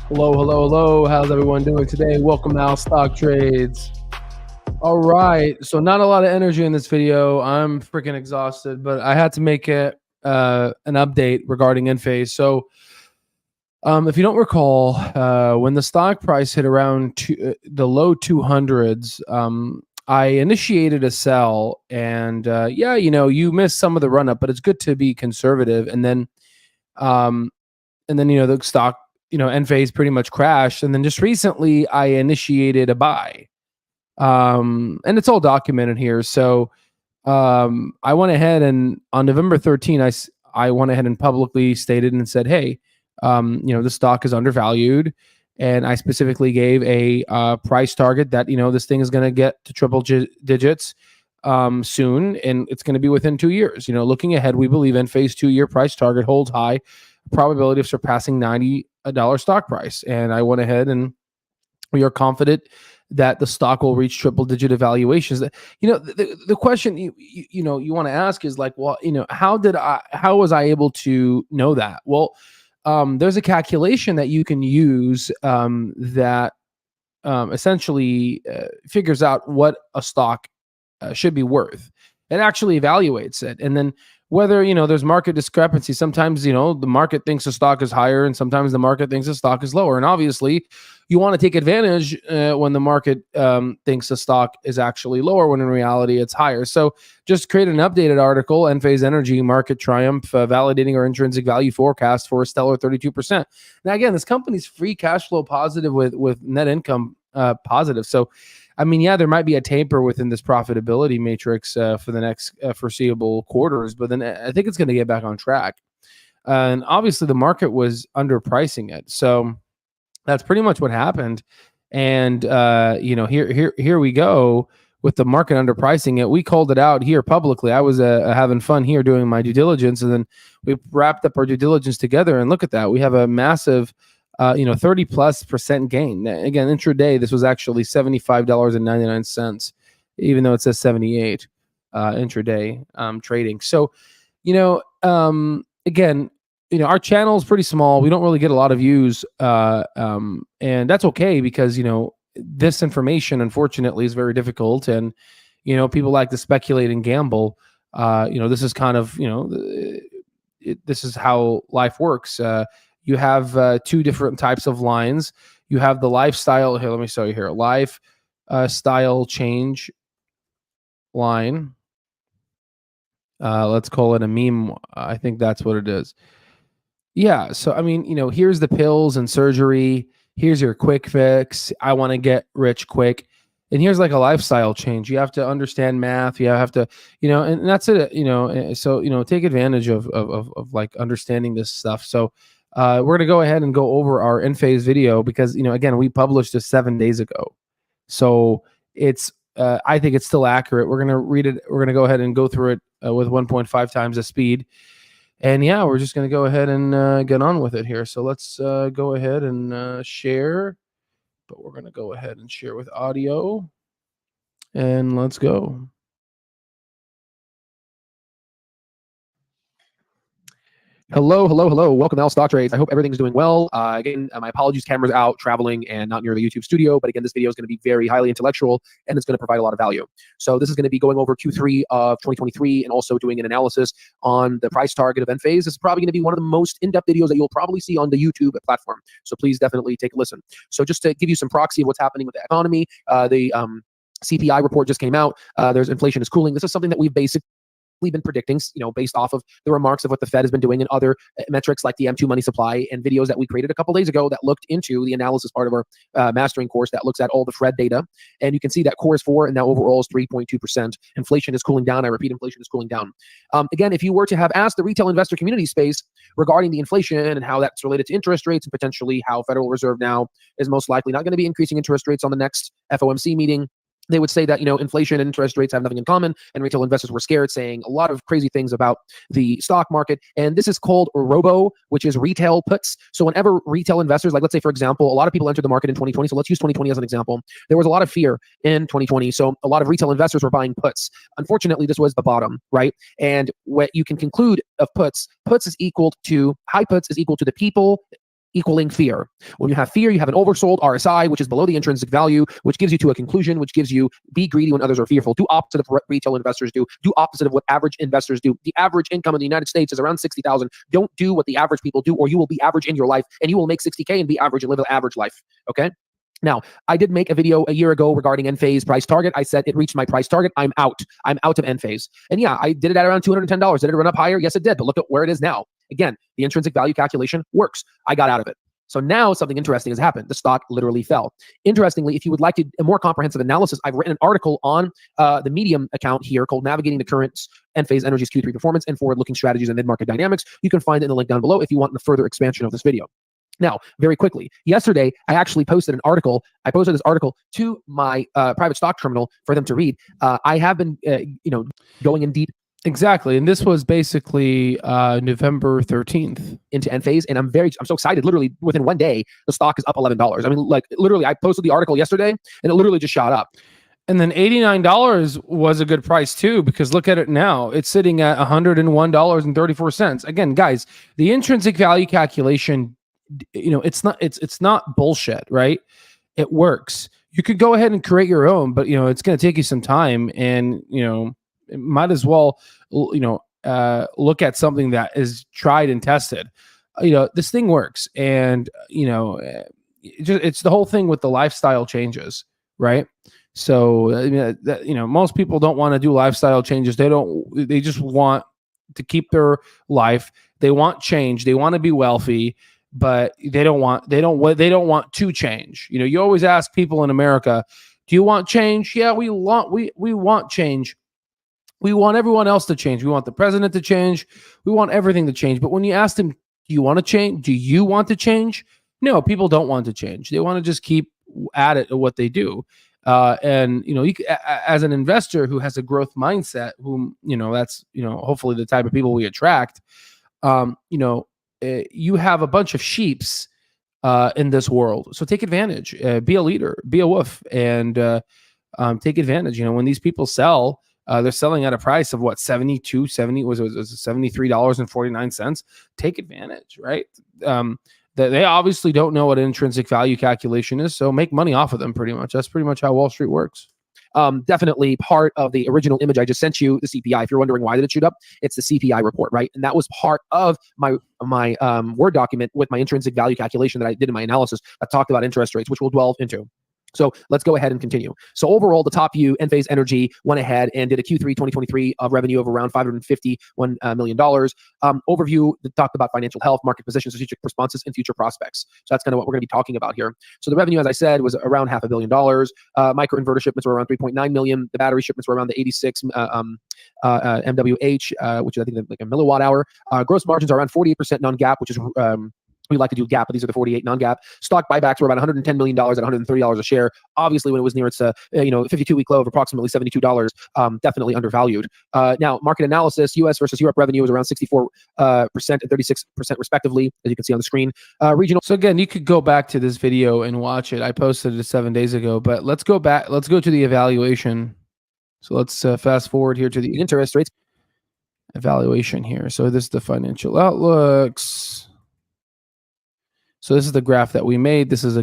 Hello, hello, hello. How's everyone doing today? Welcome to Al Stock Trades. All right. So not a lot of energy in this video. I'm freaking exhausted, but I had to make it an update regarding Enphase. So if you don't recall, when the stock price hit around the low 200s, I initiated a sell, and you missed some of the run up, but it's good to be conservative. Um, the stock, Enphase pretty much crashed. And then just recently I initiated a buy. And it's all documented here. So I went ahead and on November 13th, I went ahead and publicly stated and said, hey, the stock is undervalued. And I specifically gave a price target that, this thing is going to get to triple digits soon. And it's going to be within 2 years. Looking ahead, we believe Enphase 2-year price target holds high probability of surpassing $90 stock price. And I went ahead and we are confident that the stock will reach triple digit evaluations. The question you want to ask is like, well, how was I able to know that? Well, there's a calculation that you can use that essentially figures out what a stock should be worth. It actually evaluates it. And then whether, there's market discrepancy, sometimes, the market thinks the stock is higher and sometimes the market thinks the stock is lower. And obviously you want to take advantage when the market thinks the stock is actually lower, when in reality it's higher. So just create an updated article, Enphase Energy Market Triumph, validating our intrinsic value forecast for a stellar 32%. Now, again, this company's free cash flow positive with net income positive. So, there might be a taper within this profitability matrix for the next foreseeable quarters, but then I think it's going to get back on track. And obviously the market was underpricing it. So that's pretty much what happened. And, here we go with the market underpricing it. We called it out here publicly. I was having fun here doing my due diligence, and then we wrapped up our due diligence together, and look at that. We have a massive 30+% gain. Again, intraday, this was actually $75.99, even though it says 78 intraday trading. So, again, our channel is pretty small. We don't really get a lot of views, and that's okay because, this information, unfortunately, is very difficult. And, people like to speculate and gamble. This is kind of, this is how life works. You have two different types of lines. You have the lifestyle. Here, let me show you here. Style change line. Let's call it a meme. I think that's what it is. Yeah. So, here's the pills and surgery. Here's your quick fix. I want to get rich quick. And here's like a lifestyle change. You have to understand math. You have to, and that's it, so, take advantage of like understanding this stuff. So, we're going to go ahead and go over our Enphase video because, again, we published this 7 days ago. So it's, I think it's still accurate. We're going to read it. We're going to go ahead and go through it with 1.5 times the speed. And yeah, we're just going to go ahead and get on with it here. So let's go ahead and share, but we're going to go ahead and share with audio, and let's go. Hello. Welcome to Al Stock Trades. I hope everything's doing well. Again, my apologies, camera's out, traveling, and not near the YouTube studio. But again, this video is going to be very highly intellectual, and it's going to provide a lot of value. So this is going to be going over Q3 of 2023 and also doing an analysis on the price target of Enphase. This is probably going to be one of the most in-depth videos that you'll probably see on the YouTube platform. So please definitely take a listen. So just to give you some proxy of what's happening with the economy, the CPI report just came out. There's inflation is cooling. This is something that we've basically been predicting, based off of the remarks of what the Fed has been doing and other metrics like the M2 money supply and videos that we created a couple days ago that looked into the analysis part of our mastering course that looks at all the Fed data. And you can see that core is 4 and now overall is 3.2%. Inflation is cooling down. I repeat, inflation is cooling down. Again, if you were to have asked the retail investor community space regarding the inflation and how that's related to interest rates and potentially how Federal Reserve now is most likely not going to be increasing interest rates on the next FOMC meeting, they would say that, inflation and interest rates have nothing in common, and retail investors were scared, saying a lot of crazy things about the stock market. And this is called robo, which is retail puts. So whenever retail investors, like let's say, for example, a lot of people entered the market in 2020. So let's use 2020 as an example. There was a lot of fear in 2020. So a lot of retail investors were buying puts. Unfortunately, this was the bottom, right? And what you can conclude of puts is equal to, high puts is equal to the people equaling fear. When you have fear, you have an oversold RSI, which is below the intrinsic value, which gives you to a conclusion, which gives you be greedy when others are fearful. Do opposite of what retail investors do. Do opposite of what average investors do. The average income in the United States is around 60,000. Don't do what the average people do, or you will be average in your life, and you will make 60K and be average and live an average life. Okay. Now, I did make a video a year ago regarding Enphase price target. I said it reached my price target. I'm out. I'm out of Enphase. And yeah, I did it at around $210. Did it run up higher? Yes, it did. But look at where it is now. Again, the intrinsic value calculation works. I got out of it. So now something interesting has happened. The stock literally fell. Interestingly, if you would like a more comprehensive analysis, I've written an article on the Medium account here called Navigating the Currents, Enphase Energy's Q3 Performance and Forward-Looking Strategies and Mid-Market Dynamics. You can find it in the link down below if you want a further expansion of this video. Now, very quickly, yesterday, I actually posted an article. I posted this article to my private stock terminal for them to read. I have been, going in deep. Exactly. And this was basically November 13th into Enphase. And I'm so excited. Literally within one day, the stock is up $11. I mean, like literally, I posted the article yesterday and it literally just shot up. And then $89 was a good price too, because look at it now. It's sitting at $101.34. Again, guys, the intrinsic value calculation, it's not bullshit, right? It works. You could go ahead and create your own, but it's going to take you some time, and it might as well look at something that is tried and tested. This thing works, and it's the whole thing with the lifestyle changes, right? So most people don't want to do lifestyle changes. They just want to keep their life. They want change. They want to be wealthy, but they don't want to change. You always ask people in America, do you want change? Yeah, we want change. We want everyone else to change. We want the president to change. We want everything to change. But when you ask them, do you want to change? Do you want to change? No, people don't want to change. They want to just keep at it what they do. And as an investor who has a growth mindset, that's hopefully the type of people we attract. You have a bunch of sheeps in this world. So take advantage, be a leader, be a wolf, and take advantage. When these people sell, they're selling at a price of what, $73.49. Take advantage, right? They obviously don't know what intrinsic value calculation is, so make money off of them pretty much. That's pretty much how Wall Street works. Definitely part of the original image I just sent you, the CPI. If you're wondering why did it shoot up, it's the CPI report, right? And that was part of my Word document with my intrinsic value calculation that I did in my analysis that talked about interest rates, which we'll delve into. So let's go ahead and continue. So overall, the top view, Enphase Energy went ahead and did a Q3 2023 of revenue of around $551 million. Overview that talked about financial health, market position, strategic responses, and future prospects. So that's kind of what we're going to be talking about here. So the revenue, as I said, was around $500 million. Microinverter shipments were around 3.9 million. The battery shipments were around the 86 MWH, which is I think like a milliwatt hour. Gross margins are around 48% non-GAAP, which is we like to do GAAP, but these are the 48 non-GAAP. Stock buybacks were about $110 million at $130 a share. Obviously, when it was near its 52-week low of approximately $72, definitely undervalued. Now, market analysis: U.S. versus Europe revenue was around 64% and 36% respectively, as you can see on the screen. Regional. So again, you could go back to this video and watch it. I posted it 7 days ago, but let's go back. Let's go to the evaluation. So let's fast forward here to the interest rates evaluation here. So this is the financial outlooks. So this is the graph that we made. This is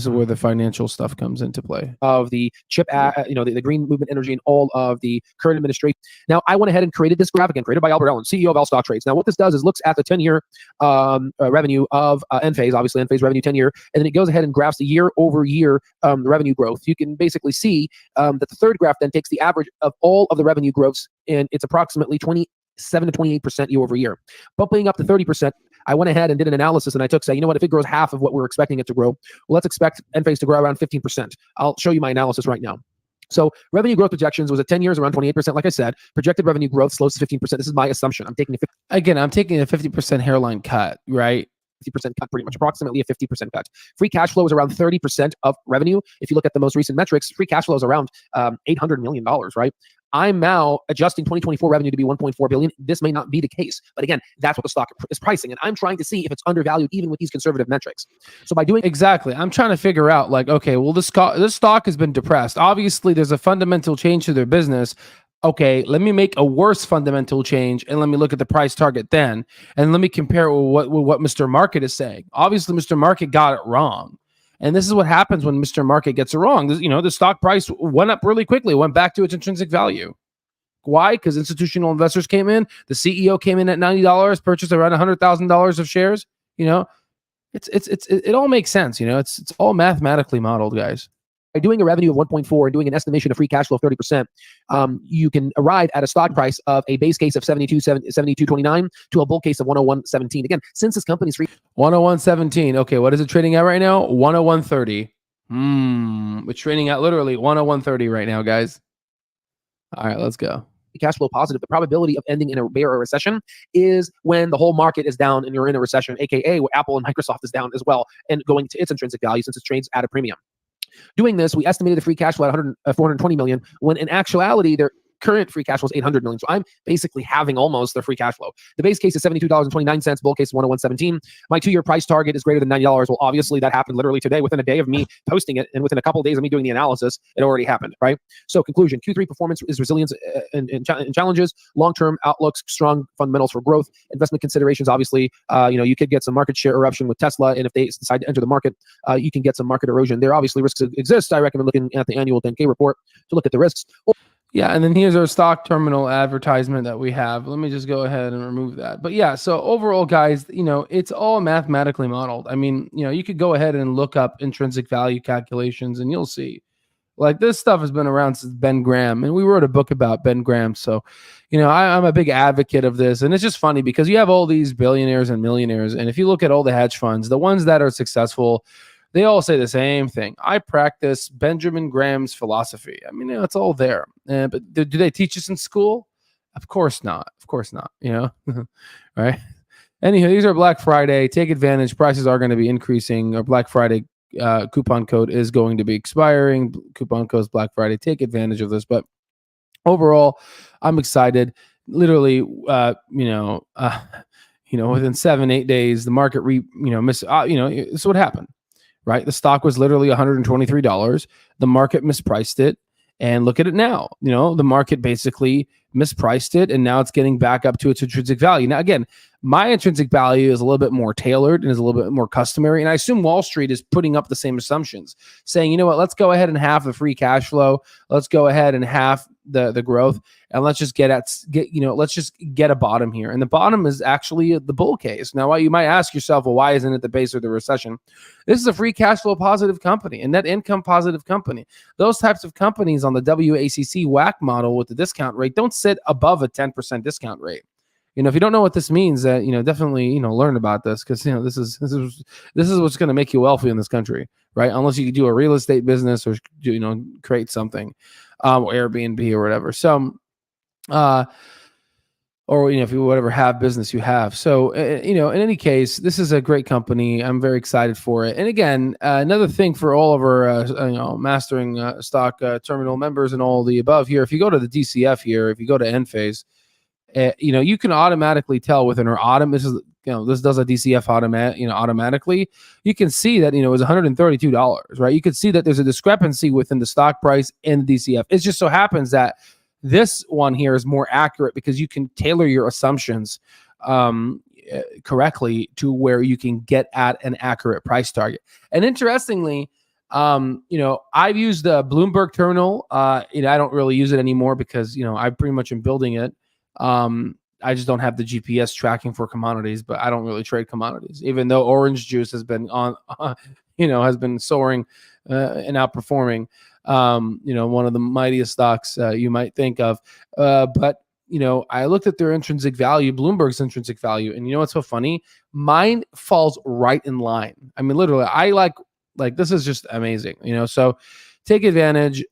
where the financial stuff comes into play. Of the chip, the green movement energy and all of the current administration. Now, I went ahead and created this graph again, created by Albert Allen, CEO of All Stock Trades. Now, what this does is looks at the 10-year revenue of Enphase, obviously Enphase revenue 10-year, and then it goes ahead and graphs the year-over-year revenue growth. You can basically see that the third graph then takes the average of all of the revenue growths, and it's approximately 27 to 28% year over year, bumping up to 30%. I went ahead and did an analysis, and I took, if it grows half of what we're expecting it to grow, well, let's expect Enphase to grow around 15%. I'll show you my analysis right now. So revenue growth projections was at 10 years around 28%. Like I said, projected revenue growth slows to 15%. This is my assumption. I'm taking a 50% hairline cut, right? 50% cut, pretty much approximately a 50% cut. Free cash flow is around 30% of revenue. If you look at the most recent metrics, free cash flow is around $800 million, right? I'm now adjusting 2024 revenue to be 1.4 billion. This may not be the case, but again, that's what the stock is pricing, and I'm trying to see if it's undervalued even with these conservative metrics. So by doing exactly, I'm trying to figure out okay, well, this stock has been depressed. Obviously, there's a fundamental change to their business. okay, let me make a worse fundamental change and let me look at the price target then, and let me compare it with what Mr. Market is saying. Obviously, Mr. Market got it wrong. And this is what happens when Mr. Market gets it wrong. This, the stock price went up really quickly, went back to its intrinsic value. Why? Because institutional investors came in. The CEO came in at $90, purchased around $100,000 of shares. It all makes sense. It's all mathematically modeled, guys. By doing a revenue of 1.4 and doing an estimation of free cash flow of 30%, you can arrive at a stock price of a base case of 72.29 to a bull case of 101.17. Again, since this company's free 101.17. Okay, what is it trading at right now? 101.30. It's trading at literally 101.30 right now, guys. All right, let's go. Cash flow positive, the probability of ending in a bear or recession is when the whole market is down and you're in a recession, aka where Apple and Microsoft is down as well and going to its intrinsic value since it trades at a premium. Doing this, we estimated the free cash flow at 420 million, when in actuality, their current free cash flow is 800 million. So I'm basically having almost their free cash flow. The base case is $72.29, bull case is 101.17. My 2-year price target is greater than $90. Well, obviously that happened literally today within a day of me posting it, and within a couple of days of me doing the analysis, it already happened, right? So conclusion, Q3 performance is resilience and challenges, long-term outlooks, strong fundamentals for growth, investment considerations. Obviously, you could get some market share eruption with Tesla, and if they decide to enter the market, you can get some market erosion. There obviously risks exist. I recommend looking at the annual 10K report to look at the risks. Yeah, and then here's our stock terminal advertisement that we have. Let me just go ahead and remove that. But yeah, so overall, guys, it's all mathematically modeled. I mean, you could go ahead and look up intrinsic value calculations and you'll see. Like, this stuff has been around since Ben Graham, and we wrote a book about Ben Graham. So, I'm a big advocate of this. And it's just funny because you have all these billionaires and millionaires. And if you look at all the hedge funds, the ones that are successful, they all say the same thing. I practice Benjamin Graham's philosophy. I mean, it's all there. But do they teach us in school? Of course not. Of course not. Right? Anyhow, these are Black Friday. Take advantage. Prices are going to be increasing. Our Black Friday coupon code is going to be expiring. Coupon code is Black Friday. Take advantage of this. But overall, I'm excited. Literally, within 7-8 days, the market this is what happened. Right? The stock was literally $123. The market mispriced it. And look at it now. The market basically mispriced it, and now it's getting back up to its intrinsic value. Now, again, my intrinsic value is a little bit more tailored and is a little bit more customary. And I assume Wall Street is putting up the same assumptions, saying, let's go ahead and halve the free cash flow. Let's go ahead and halve the growth, and let's just get a bottom here. And the bottom is actually the bull case. Now, you might ask yourself, well, why isn't it the base of the recession? This is a free cash flow positive company, a net income positive company. Those types of companies on the WACC WACC model with the discount rate don't sit above a 10% discount rate. If you don't know what this means, definitely learn about this, because this is what's going to make you wealthy in this country, right? Unless you do a real estate business or create something, or Airbnb or whatever. So, or if you whatever have business you have. So in any case, this is a great company. I'm very excited for it. And again, another thing for all of our mastering stock terminal members and all the above here, if you go to the DCF here, if you go to Enphase, you can automatically tell within our this does a DCF automatically. You can see that it was $132, right? You can see that there's a discrepancy within the stock price and the DCF. It just so happens that this one here is more accurate because you can tailor your assumptions correctly to where you can get at an accurate price target. And interestingly, I've used the Bloomberg terminal. I don't really use it anymore because I pretty much am building it. I just don't have the GPS tracking for commodities, but I don't really trade commodities, even though orange juice has been has been soaring and outperforming, one of the mightiest stocks you might think of. But I looked at their intrinsic value, Bloomberg's intrinsic value, and what's so funny? Mine falls right in line. I mean, literally, I like this is just amazing, so take advantage.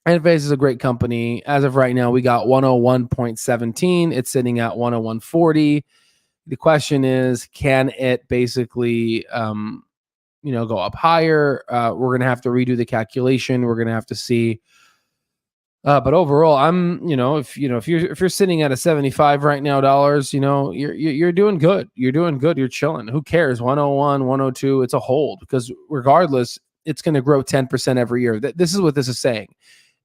Enphase is a great company. As of right now, we got 101.17. It's sitting at 101.40. The question is, can it basically, go up higher? We're going to have to redo the calculation. We're going to have to see. But overall, if you're sitting at a 75 right now dollars, you're doing good. You're doing good. You're chilling. Who cares? 101, 102. It's a hold, because regardless, it's going to grow 10% every year. This is what this is saying.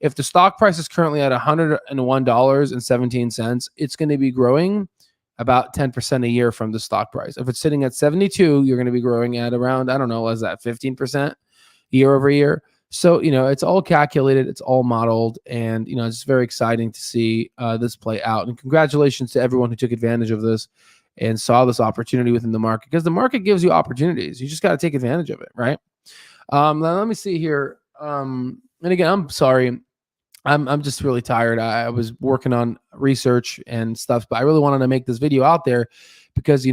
if the stock price is currently at $101.17, it's going to be growing about 10% a year from the stock price. If it's sitting at 72, you're going to be growing at around, I don't know, is that 15% year over year? So, it's all calculated, it's all modeled, and, it's very exciting to see this play out. And congratulations to everyone who took advantage of this and saw this opportunity within the market, because the market gives you opportunities. You just got to take advantage of it, right? Now let me see here. And again, I'm sorry. I'm just really tired. I was working on research and stuff, but I really wanted to make this video out there because,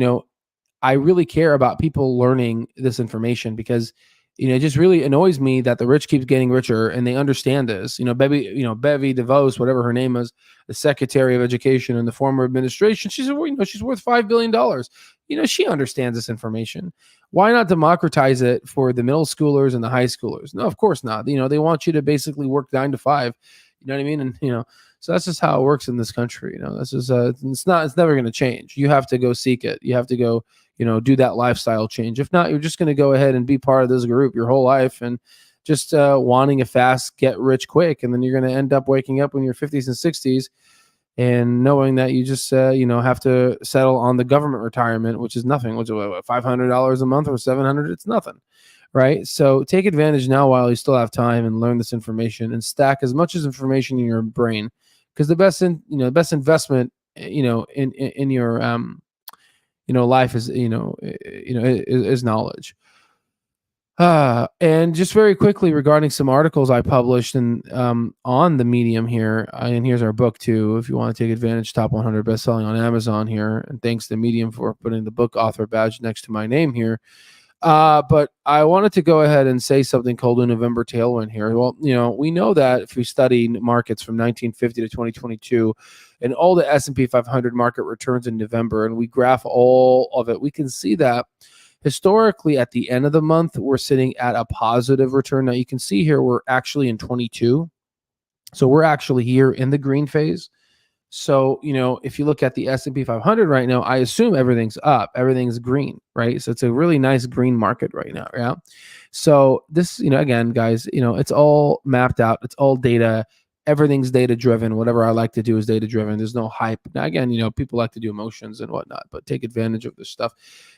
I really care about people learning this information, because it just really annoys me that the rich keeps getting richer and they understand this. Bevy DeVos, whatever her name is, the Secretary of Education in the former administration, she's worth $5 billion. She understands this information. Why not democratize it for the middle schoolers and the high schoolers? No, of course not. They want you to basically work 9 to 5. You know what I mean? And so that's just how it works in this country. This is it's never going to change. You have to go seek it. You have to go do that lifestyle change. If not, you're just going to go ahead and be part of this group your whole life and just wanting a fast get rich quick. And then you're going to end up waking up in your 50s and 60s and knowing that you just have to settle on the government retirement, which is nothing, which is $500 a month or $700. It's nothing, right? So take advantage now while you still have time and learn this information and stack as much as information in your brain, because the best investment in your life is is knowledge. And just very quickly regarding some articles I published and on the Medium here, and here's our book too, if you want to take advantage, top 100 best-selling on Amazon here, and thanks to Medium for putting the book author badge next to my name here. But I wanted to go ahead and say something called a November tailwind here. Well, we know that if we study markets from 1950 to 2022 and all the S&P 500 market returns in November, and we graph all of it, we can see that historically at the end of the month, we're sitting at a positive return. Now you can see here, we're actually in 22. So we're actually here in the green phase. So, if you look at the S&P 500 right now, I assume everything's up, everything's green, right? So it's a really nice green market right now. Yeah. So this, again, guys, it's all mapped out. It's all data. Everything's data driven. Whatever I like to do is data driven. There's no hype. Now, again, people like to do emotions and whatnot, but take advantage of this stuff.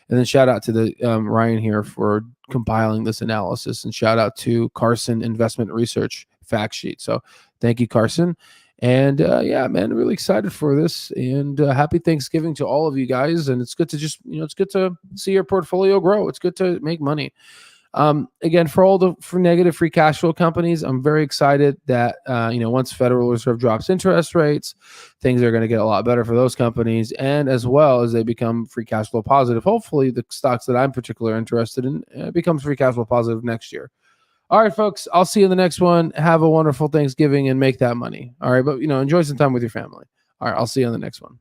And then shout out to the Ryan here for compiling this analysis, and shout out to Carson Investment Research fact sheet. So thank you, Carson. And yeah, man, really excited for this, and happy Thanksgiving to all of you guys. And it's good to just, it's good to see your portfolio grow. It's good to make money. Again, for negative free cash flow companies, I'm very excited that, once Federal Reserve drops interest rates, things are going to get a lot better for those companies. And as well as they become free cash flow positive, hopefully the stocks that I'm particularly interested in becomes free cash flow positive next year. All right, folks, I'll see you in the next one. Have a wonderful Thanksgiving and make that money. All right, but enjoy some time with your family. All right, I'll see you on the next one.